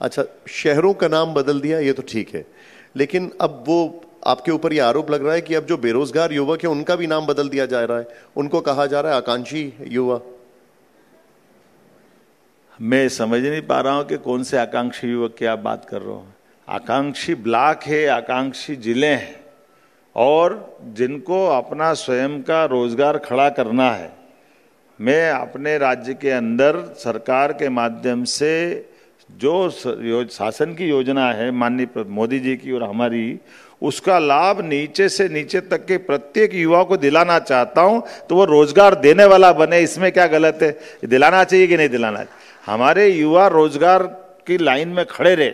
अच्छा, शहरों का नाम बदल दिया ये तो ठीक है, लेकिन अब वो आपके ऊपर ये आरोप लग रहा है कि अब जो बेरोजगार युवक है उनका भी नाम बदल दिया जा रहा है, उनको कहा जा रहा है आकांक्षी युवा। मैं समझ नहीं पा रहा हूं कि कौन से आकांक्षी युवक की आप बात कर रहे हो। आकांक्षी ब्लॉक है, आकांक्षी जिले हैं, और जिनको अपना स्वयं का रोजगार खड़ा करना है। मैं अपने राज्य के अंदर सरकार के माध्यम से जो शासन की योजना है माननीय मोदी जी की और हमारी, उसका लाभ नीचे से नीचे तक के प्रत्येक युवा को दिलाना चाहता हूं, तो वो रोजगार देने वाला बने। इसमें क्या गलत है? दिलाना चाहिए कि नहीं दिलाना चाहिए? हमारे युवा रोजगार की लाइन में खड़े रहे,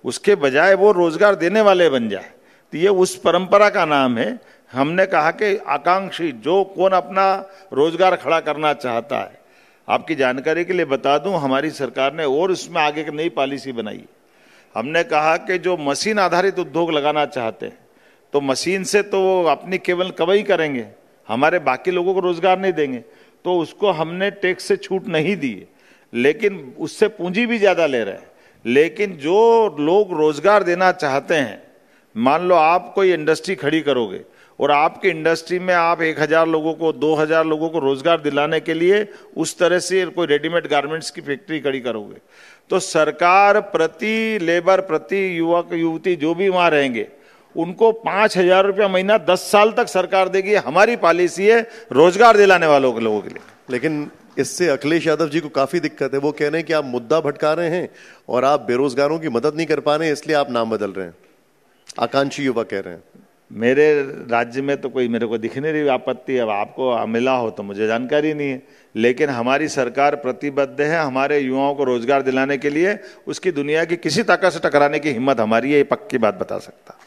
उसके बजाय वो रोजगार देने वाले बन जाए, तो ये उस परंपरा का नाम है। हमने कहा कि आकांक्षी, जो कौन अपना रोजगार खड़ा करना चाहता है। आपकी जानकारी के लिए बता दूं, हमारी सरकार ने और उसमें आगे की नई पॉलिसी बनाई। हमने कहा कि जो मशीन आधारित उद्योग लगाना चाहते हैं, तो मशीन से तो वो अपनी केवल कमाई करेंगे, हमारे बाकी लोगों को रोजगार नहीं देंगे, तो उसको हमने टैक्स से छूट नहीं दी, लेकिन उससे पूंजी भी ज्यादा ले रहे हैं। लेकिन जो लोग रोजगार देना चाहते हैं, मान लो आप कोई इंडस्ट्री खड़ी करोगे और आपकी इंडस्ट्री में आप 1000 लोगों को, 2000 लोगों को रोजगार दिलाने के लिए उस तरह से कोई रेडीमेड गारमेंट्स की फैक्ट्री खड़ी करोगे, तो सरकार प्रति लेबर, प्रति युवक युवती जो भी वहां रहेंगे, उनको 5000 रुपया महीना 10 साल तक सरकार देगी। हमारी पॉलिसी है रोजगार दिलाने वालों के लोगों के लिए। लेकिन इससे अखिलेश यादव जी को काफी दिक्कत है। वो कह रहे हैं कि आप मुद्दा भटका रहे हैं और आप बेरोजगारों की मदद नहीं कर पा रहे हैं, इसलिए आप नाम बदल रहे हैं। आकांक्षी युवा कह रहे हैं। मेरे राज्य में तो कोई मेरे को दिख नहीं रही आपत्ति। अब आपको मिला हो तो मुझे जानकारी नहीं है, लेकिन हमारी सरकार प्रतिबद्ध है हमारे युवाओं को रोजगार दिलाने के लिए। उसकी दुनिया की किसी ताकत से टकराने की हिम्मत हमारी है, ये पक्की बात बता सकता।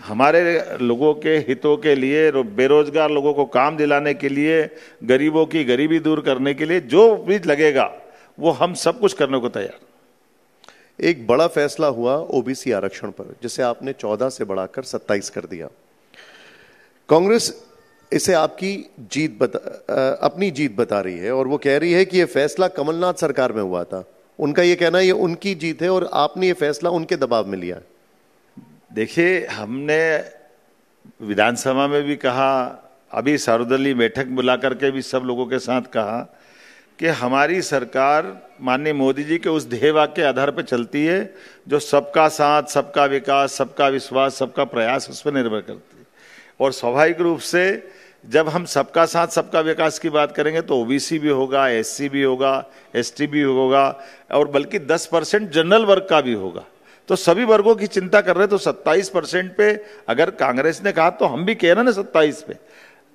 हमारे लोगों के हितों के लिए, बेरोजगार लोगों को काम दिलाने के लिए, गरीबों की गरीबी दूर करने के लिए जो भी लगेगा वो हम सब कुछ करने को तैयार। एक बड़ा फैसला हुआ ओबीसी आरक्षण पर, जिसे आपने 14 से बढ़ाकर 27 कर दिया। कांग्रेस इसे आपकी अपनी जीत बता रही है और वो कह रही है कि यह फैसला कमलनाथ सरकार में हुआ था। उनका यह कहना है ये उनकी जीत है और आपने ये फैसला उनके दबाव में लिया है। देखिए, हमने विधानसभा में भी कहा, अभी सर्वदलीय बैठक बुला करके भी सब लोगों के साथ कहा कि हमारी सरकार माननीय मोदी जी के उस ध्येय वाक्य के आधार पर चलती है जो सबका साथ, सबका विकास, सबका विश्वास, सबका प्रयास उस पर निर्भर करती है। और स्वाभाविक रूप से जब हम सबका साथ, सबका विकास की बात करेंगे तो ओबीसी भी होगा, एससी भी होगा, एसटी भी होगा, और बल्कि 10% जनरल वर्ग का भी होगा। तो सभी वर्गों की चिंता कर रहे, तो 27% पे अगर कांग्रेस ने कहा तो हम भी कह रहे ना 27 पे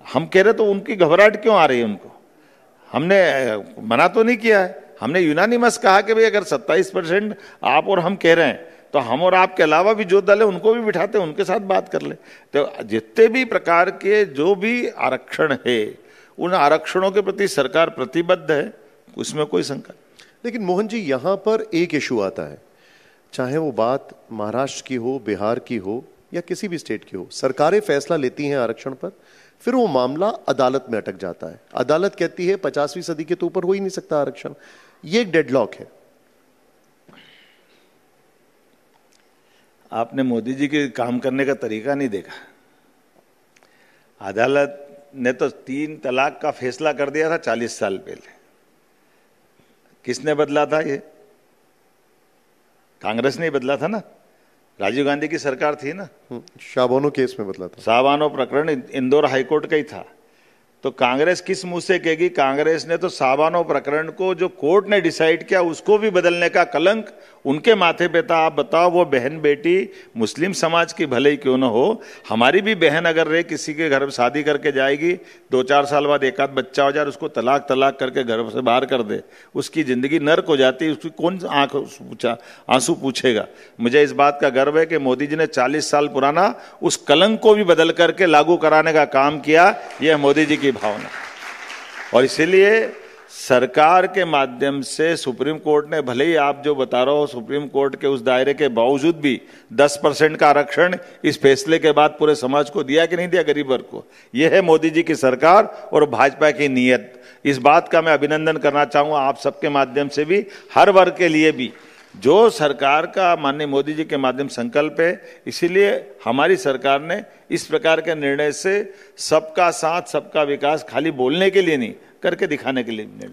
हम कह रहे, तो उनकी घबराहट क्यों आ रही है? उनको हमने मना तो नहीं किया है, हमने यूनानिमस कहा कि भाई अगर 27% आप और हम कह रहे हैं तो हम और आपके अलावा भी जो दल है उनको भी बिठाते हैं, उनके साथ बात कर ले। तो जितने भी प्रकार के जो भी आरक्षण है, उन आरक्षणों के प्रति सरकार प्रतिबद्ध है, उसमें कोई शंका। लेकिन मोहन जी, यहां पर एक इशू आता है, चाहे वो बात महाराष्ट्र की हो, बिहार की हो या किसी भी स्टेट की हो, सरकारें फैसला लेती हैं आरक्षण पर, फिर वो मामला अदालत में अटक जाता है। अदालत कहती है 50वीं सदी के तो ऊपर हो ही नहीं सकता आरक्षण। ये एक डेडलॉक है। आपने मोदी जी के काम करने का तरीका नहीं देखा। अदालत ने तो 3 तलाक का फैसला कर दिया था 40 साल पहले। किसने बदला था? ये कांग्रेस ने बदला था ना, राजीव गांधी की सरकार थी ना। शाबानो केस में बदला था। शाबानो प्रकरण इंदौर हाईकोर्ट का ही था। तो कांग्रेस किस मुंह से कहेगी? कांग्रेस ने तो शाबानो प्रकरण को जो कोर्ट ने डिसाइड किया उसको भी बदलने का कलंक उनके माथे पे था। आप बताओ, वो बहन बेटी मुस्लिम समाज की भले ही क्यों ना हो, हमारी भी बहन अगर रे किसी के घर में शादी करके जाएगी, 2-4 साल बाद एक आध बच्चा हो जाए, उसको तलाक करके घर से बाहर कर दे, उसकी जिंदगी नर्क हो जाती है, उसकी कौन आंसू पूछेगा? मुझे इस बात का गर्व है कि मोदी जी ने 40 साल पुराना उस कलंक को भी बदल करके लागू कराने का काम किया। यह मोदी जी की भावना। और इसीलिए सरकार के माध्यम से सुप्रीम कोर्ट ने, भले ही आप जो बता रहे हो, सुप्रीम कोर्ट के उस दायरे के बावजूद भी 10% का आरक्षण इस फैसले के बाद पूरे समाज को दिया कि नहीं दिया, गरीब वर्ग को। यह है मोदी जी की सरकार और भाजपा की नीयत। इस बात का मैं अभिनंदन करना चाहूंगा आप सबके माध्यम से भी, हर वर्ग के लिए भी। जो सरकार का माननीय मोदी जी के माध्यम संकल्प है, इसीलिए हमारी सरकार ने इस प्रकार के निर्णय से सबका साथ सबका विकास खाली बोलने के लिए नहीं, करके दिखाने के लिए निर्णय